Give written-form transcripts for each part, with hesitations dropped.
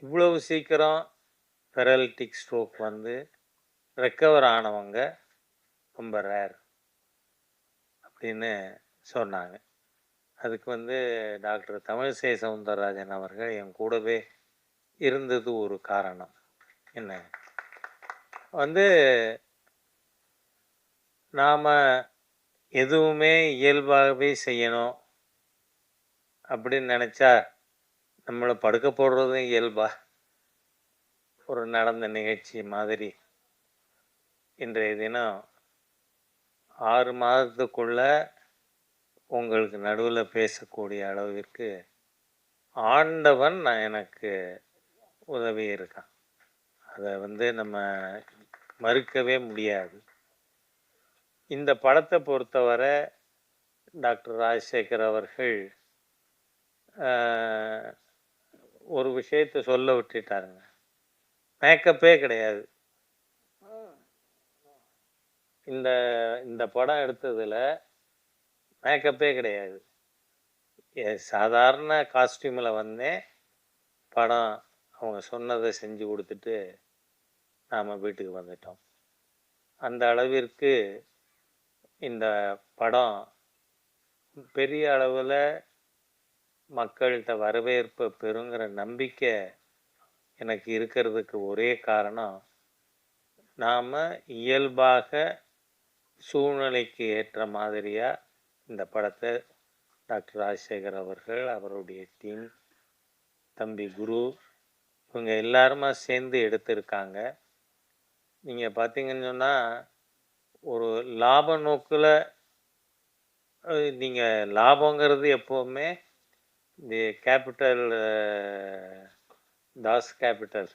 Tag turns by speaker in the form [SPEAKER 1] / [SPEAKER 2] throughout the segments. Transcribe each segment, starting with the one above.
[SPEAKER 1] இவ்வளவு சீக்கிரம் பெரலிட்டிக் ஸ்ட்ரோக் வந்து ரெக்கவர் ஆனவங்க ரொம்ப ரேர் அப்படின்னு சொன்னாங்க. அதுக்கு வந்து டாக்டர் தமிழிசை சவுந்தரராஜன் அவர்கள் என் கூடவே இருந்தது ஒரு காரணம். என்ன வந்து நாம் எதுவுமே இயல்பாகவே செய்யணும் அப்படின்னு நினச்சா நம்மளை படுக்க போடுறதும் இயல்பா ஒரு நடந்த நிகழ்ச்சி மாதிரி இன்றைய தினம் 6 மாதத்துக்குள்ள உங்களுக்கு நடுவில் பேசக்கூடிய அளவிற்கு ஆண்டவன் எனக்கு உதவி இருக்கான். அதை வந்து நம்ம மறுக்கவே முடியாது. இந்த படத்தை பொறுத்தவரை டாக்டர் ராஜசேகர் அவர்கள் ஒரு விஷயத்தை சொல்ல விட்டுட்டாருங்க. மேக்கப்பே கிடையாது. இந்த இந்த படம் எடுத்ததில் மேக்கப்பே கிடையாது. சாதாரண காஸ்டியூமில் வந்தேன். படம் அவங்க சொன்னதை செஞ்சு கொடுத்துட்டு நாம் வீட்டுக்கு வந்துட்டோம். அந்த அளவிற்கு இந்த படம் பெரிய அளவில் மக்கள்கிட்ட வரவேற்பை பெறுங்கிற நம்பிக்கை எனக்கு இருக்கிறதுக்கு ஒரே காரணம், நாம் இயல்பாக சூழ்நிலைக்கு ஏற்ற மாதிரியாக இந்த படத்தை டாக்டர் ராஜசேகர் அவர்கள், அவருடைய டீம், தம்பி குரு, இவங்க எல்லாருமா சேர்ந்து எடுத்திருக்காங்க. நீங்கள் பார்த்தீங்கன்னு சொன்னால் ஒரு லாப நோக்கில் நீங்கள் லாபங்கிறது எப்போவுமே தி கேபிட்டல் தாஸ் கேபிட்டல்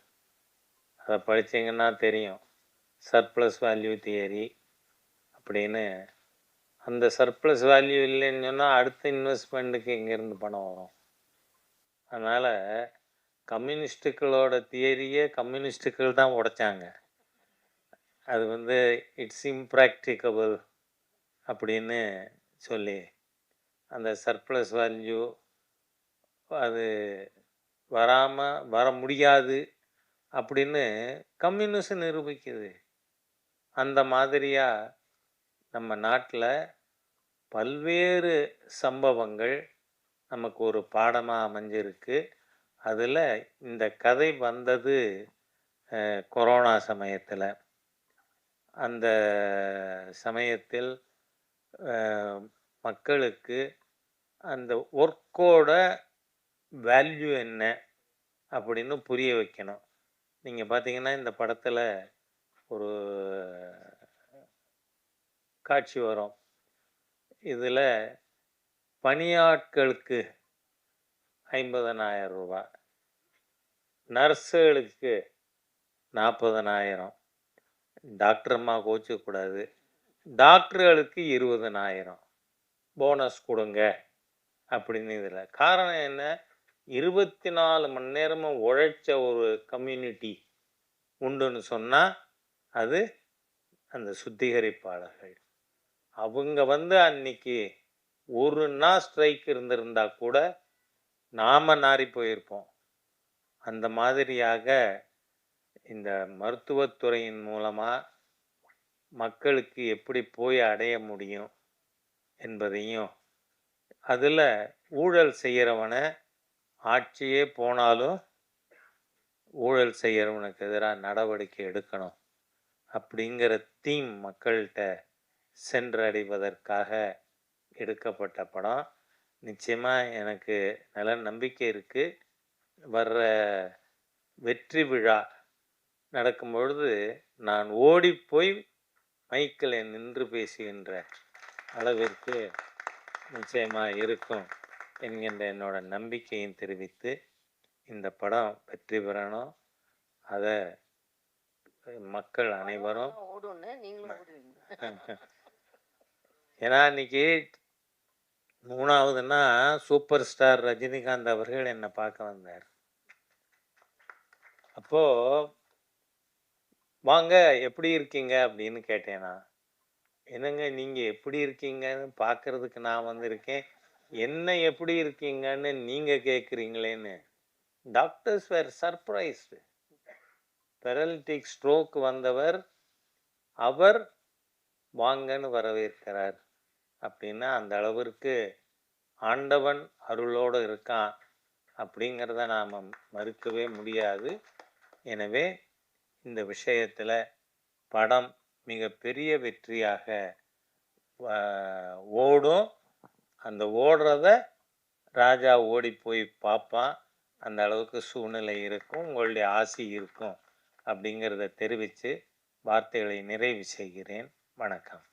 [SPEAKER 1] அதை படித்தீங்கன்னா தெரியும். சர்ப்ளஸ் வேல்யூ தியரி அப்படின்னு. அந்த சர்ப்ளஸ் வேல்யூ இல்லைன்னு சொன்னால் அடுத்த இன்வெஸ்ட்மெண்ட்டுக்கு எங்கேருந்து பணம் வரும்? அதனால் கம்யூனிஸ்டுகளோட தியரியே கம்யூனிஸ்டுகள் தான் உடைச்சாங்க. அது வந்து இட்ஸ் இம்ப்ராக்டிகபிள் அப்படின்னு சொல்லி அந்த சர்ப்ளஸ் வேல்யூ அது வர முடியாது அப்படின்னு கம்யூனிஸ்ட் நிரூபிக்குது. அந்த மாதிரியாக நம்ம நாட்டில் பல்வேறு சம்பவங்கள் நமக்கு ஒரு பாடமாக அமைஞ்சிருக்கு. அதில் இந்த கதை வந்தது கொரோனா சமயத்தில். அந்த சமயத்தில் மக்களுக்கு அந்த ஒர்க்கோட வேல்யூ என்ன அப்படின்னு புரிய வைக்கணும். நீங்கள் பார்த்தீங்கன்னா இந்த படத்தில் ஒரு காட்சி வரும். இதில் பணியாட்களுக்கு 50,000 ரூபா, நர்ஸுகளுக்கு 40,000, டாக்டர் அம்மா கோச்சக்கூடாது, டாக்டர்களுக்கு 20,000 போனஸ் கொடுங்க அப்படின்னு. இதில் காரணம் என்ன? 24 மணி நேரமும் உழைச்ச ஒரு கம்யூனிட்டி உண்டுன்னு சொன்னால் அது அந்த சுத்திகரிப்பாளர்கள். அவங்க வந்து அன்னைக்கு ஒரு நாள் ஸ்ட்ரைக் இருந்திருந்தா கூட நாம் நாரி போயிருப்போம். அந்த மாதிரியாக இந்த மருத்துவத்துறையின் மூலமாக மக்களுக்கு எப்படி போய் அடைய முடியும் என்பதையும், அதில் ஊழல் செய்கிறவனை ஆட்சியே போனாலும் ஊழல் செய்கிறவனுக்கு எதிராக நடவடிக்கை எடுக்கணும் அப்படிங்கிற தீம் மக்கள்கிட்ட சென்றடைவதற்காக எடுக்கப்பட்ட படம். நிச்சயமாக எனக்கு நல்ல நம்பிக்கை இருக்குது. வர்ற வெற்றி விழா நடக்கும் பொழுது நான் ஓடிப்போய் மைக்கில் நின்று பேசுகின்ற அளவிற்கு நிச்சயமாக இருக்கும் என்கின்ற என்னோட நம்பிக்கையும் தெரிவித்து, இந்த படம் வெற்றி பெறணும். அதை மக்கள் அனைவரும் ஏன்னா இன்னைக்கு 3வதுன்னா சூப்பர் ஸ்டார் ரஜினிகாந்த் அவர்கள் என்னை பார்க்க வந்தார். அப்போ வாங்க எப்படி இருக்கீங்க அப்படின்னு கேட்டேனா. என்னங்க நீங்கள் எப்படி இருக்கீங்கன்னு பார்க்கறதுக்கு நான் வந்திருக்கேன், என்ன எப்படி இருக்கீங்கன்னு நீங்கள் கேட்குறீங்களேன்னு டாக்டர்ஸ் வேர் சர்ப்ரைஸ்டு. பெரலிட்டிக் ஸ்ட்ரோக் வந்தவர், அவர் வாங்கன்னு வரவேற்கிறார் அப்படின்னா அந்த அளவிற்கு ஆண்டவன் அருளோடு இருக்கான் அப்படிங்கிறத நாம் மறுக்கவே முடியாது. எனவே இந்த விஷயத்தில் படம் மிகப்பெரிய வெற்றியாக ஓடும். அந்த ஓடுறத ராஜா ஓடி போய் பார்ப்பான். அந்த அளவுக்கு சூழ்நிலை இருக்கும், உங்களுடைய ஆசி இருக்கும் அப்படிங்கிறத தெரிவித்து வார்த்தைகளை நிறைவு செய்கிறேன். வணக்கம்.